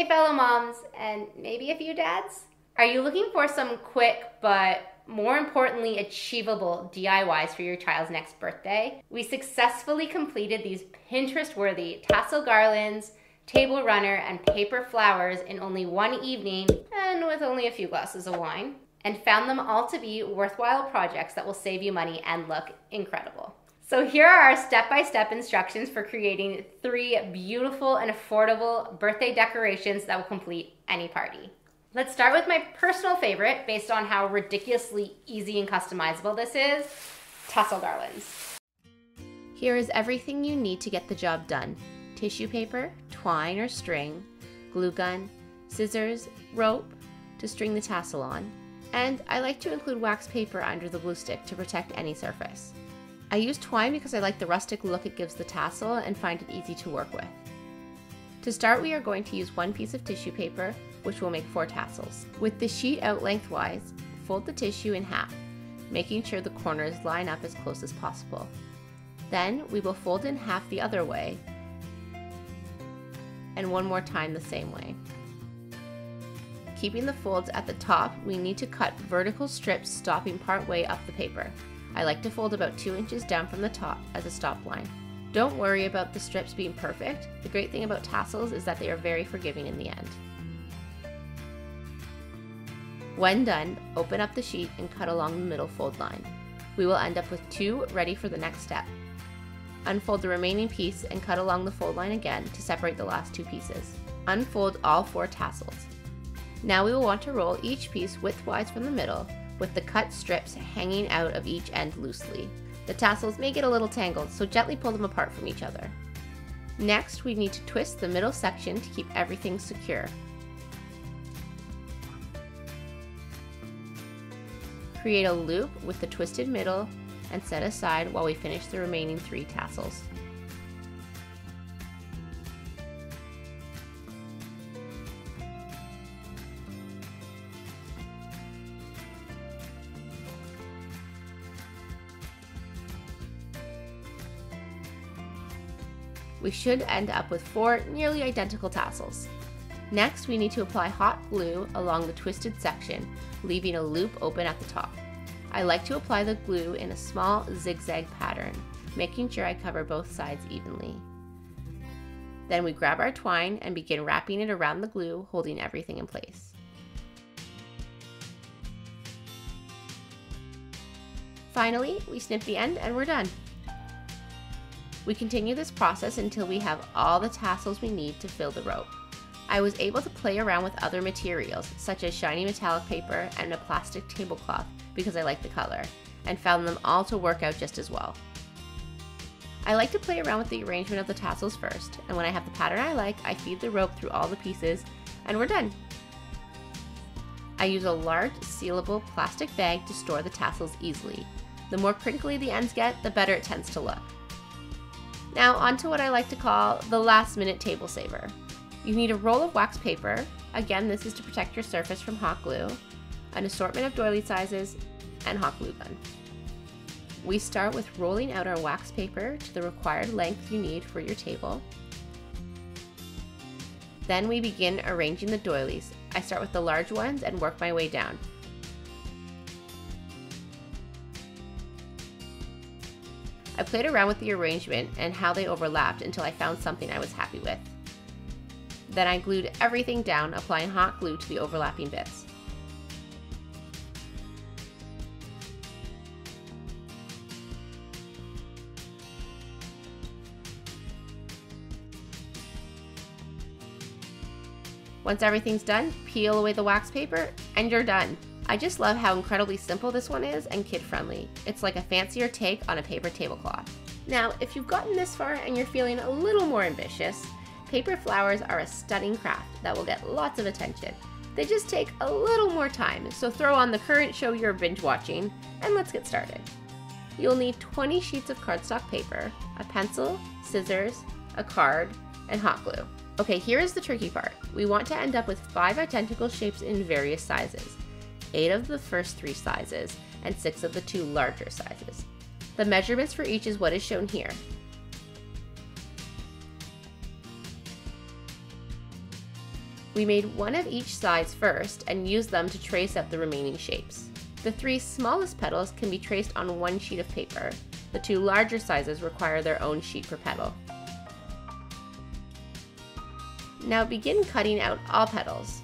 Hey fellow moms, and maybe a few dads. Are you looking for some quick but more importantly achievable DIYs for your child's next birthday? We successfully completed these Pinterest-worthy tassel garlands, table runner, and paper flowers in only one evening and with only a few glasses of wine, and found them all to be worthwhile projects that will save you money and look incredible. So here are our step-by-step instructions for creating 3 beautiful and affordable birthday decorations that will complete any party. Let's start with my personal favorite based on how ridiculously easy and customizable this is, tassel garlands. Here is everything you need to get the job done. Tissue paper, twine or string, glue gun, scissors, rope to string the tassel on, and I like to include wax paper under the glue stick to protect any surface. I use twine because I like the rustic look it gives the tassel and find it easy to work with. To start, we are going to use 1 piece of tissue paper, which will make 4 tassels. With the sheet out lengthwise, fold the tissue in half, making sure the corners line up as close as possible. Then we will fold in half the other way, and 1 more time the same way. Keeping the folds at the top, we need to cut vertical strips stopping part way up the paper. I like to fold about 2 inches down from the top as a stop line. Don't worry about the strips being perfect. The great thing about tassels is that they are very forgiving in the end. When done, open up the sheet and cut along the middle fold line. We will end up with 2 ready for the next step. Unfold the remaining piece and cut along the fold line again to separate the last 2 pieces. Unfold all 4 tassels. Now we will want to roll each piece widthwise from the middle, with the cut strips hanging out of each end loosely. The tassels may get a little tangled, so gently pull them apart from each other. Next, we need to twist the middle section to keep everything secure. Create a loop with the twisted middle and set aside while we finish the remaining 3 tassels. We should end up with 4 nearly identical tassels. Next, we need to apply hot glue along the twisted section, leaving a loop open at the top. I like to apply the glue in a small zigzag pattern, making sure I cover both sides evenly. Then we grab our twine and begin wrapping it around the glue, holding everything in place. Finally, we snip the end and we're done. We continue this process until we have all the tassels we need to fill the rope. I was able to play around with other materials, such as shiny metallic paper and a plastic tablecloth because I like the color, and found them all to work out just as well. I like to play around with the arrangement of the tassels first, and when I have the pattern I like, I feed the rope through all the pieces, and we're done. I use a large sealable plastic bag to store the tassels easily. The more crinkly the ends get, the better it tends to look. Now onto what I like to call the last minute table saver. You need a roll of wax paper, again this is to protect your surface from hot glue, an assortment of doily sizes, and hot glue gun. We start with rolling out our wax paper to the required length you need for your table. Then we begin arranging the doilies. I start with the large ones and work my way down. I played around with the arrangement and how they overlapped until I found something I was happy with. Then I glued everything down, applying hot glue to the overlapping bits. Once everything's done, peel away the wax paper and you're done. I just love how incredibly simple this one is and kid-friendly. It's like a fancier take on a paper tablecloth. Now, if you've gotten this far and you're feeling a little more ambitious, paper flowers are a stunning craft that will get lots of attention. They just take a little more time, so throw on the current show you're binge watching and let's get started. You'll need 20 sheets of cardstock paper, a pencil, scissors, a card, and hot glue. Okay, here is the tricky part. We want to end up with 5 identical shapes in various sizes. 8 of the first 3 sizes, and 6 of the 2 larger sizes. The measurements for each is what is shown here. We made one of each size first and used them to trace out the remaining shapes. The 3 smallest petals can be traced on one sheet of paper. The 2 larger sizes require their own sheet per petal. Now begin cutting out all petals.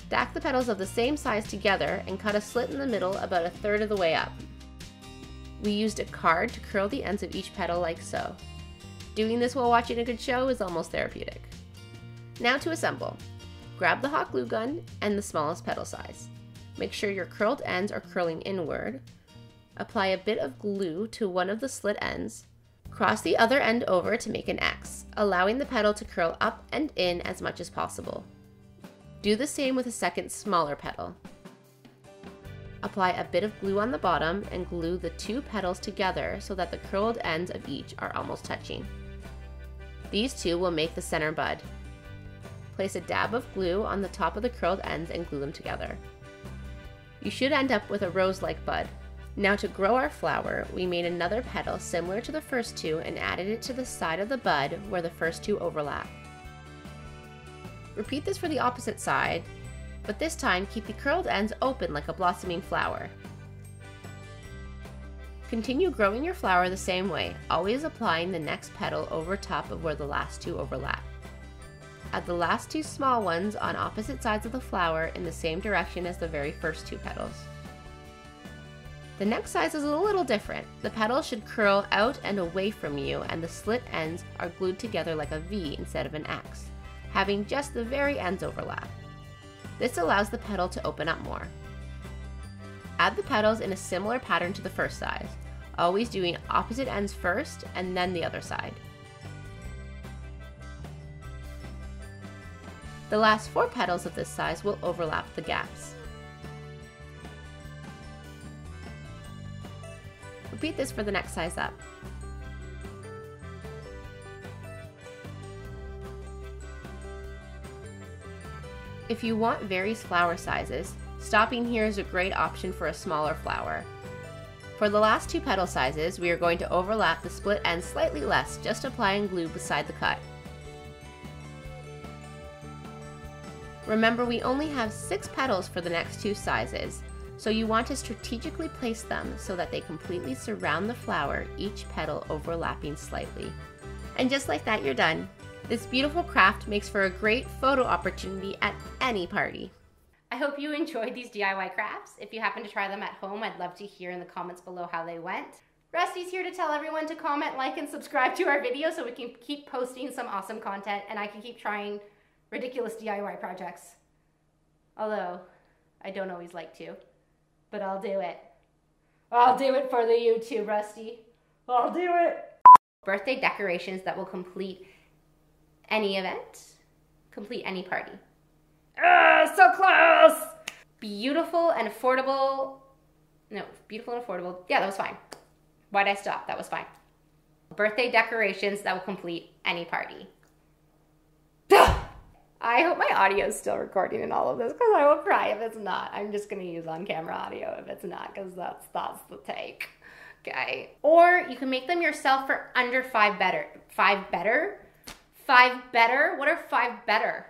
Stack the petals of the same size together and cut a slit in the middle about 1/3 of the way up. We used a card to curl the ends of each petal like so. Doing this while watching a good show is almost therapeutic. Now to assemble. Grab the hot glue gun and the smallest petal size. Make sure your curled ends are curling inward. Apply a bit of glue to one of the slit ends. Cross the other end over to make an X, allowing the petal to curl up and in as much as possible. Do the same with a second smaller petal. Apply a bit of glue on the bottom and glue the 2 petals together so that the curled ends of each are almost touching. These 2 will make the center bud. Place a dab of glue on the top of the curled ends and glue them together. You should end up with a rose-like bud. Now to grow our flower, we made another petal similar to the first 2 and added it to the side of the bud where the first 2 overlap. Repeat this for the opposite side, but this time keep the curled ends open like a blossoming flower. Continue growing your flower the same way, always applying the next petal over top of where the last 2 overlap. Add the last 2 small ones on opposite sides of the flower in the same direction as the very first 2 petals. The next size is a little different. The petals should curl out and away from you, and the slit ends are glued together like a V instead of an X, having just the very ends overlap. This allows the petal to open up more. Add the petals in a similar pattern to the first size, always doing opposite ends first and then the other side. The last 4 petals of this size will overlap the gaps. Repeat this for the next size up. If you want various flower sizes, stopping here is a great option for a smaller flower. For the last 2 petal sizes, we are going to overlap the split ends slightly less, just applying glue beside the cut. Remember, we only have 6 petals for the next 2 sizes, so you want to strategically place them so that they completely surround the flower, each petal overlapping slightly. And just like that, you're done. This beautiful craft makes for a great photo opportunity at any party. I hope you enjoyed these DIY crafts. If you happen to try them at home, I'd love to hear in the comments below how they went. Rusty's here to tell everyone to comment, like, and subscribe to our video so we can keep posting some awesome content and I can keep trying ridiculous DIY projects. Although, I don't always like to. But I'll do it. I'll do it for the YouTube, Rusty. I'll do it. Birthday decorations that will complete any event, complete any party. So close! Beautiful and affordable. No, beautiful and affordable. Yeah, that was fine. Why'd I stop? That was fine. Birthday decorations that will complete any party. I hope my audio is still recording in all of this because I will cry if it's not. I'm just going to use on-camera audio if it's not because that's the take. Okay. Or you can make them yourself for under $5 better. $5 better? $5 better? What are $5 better?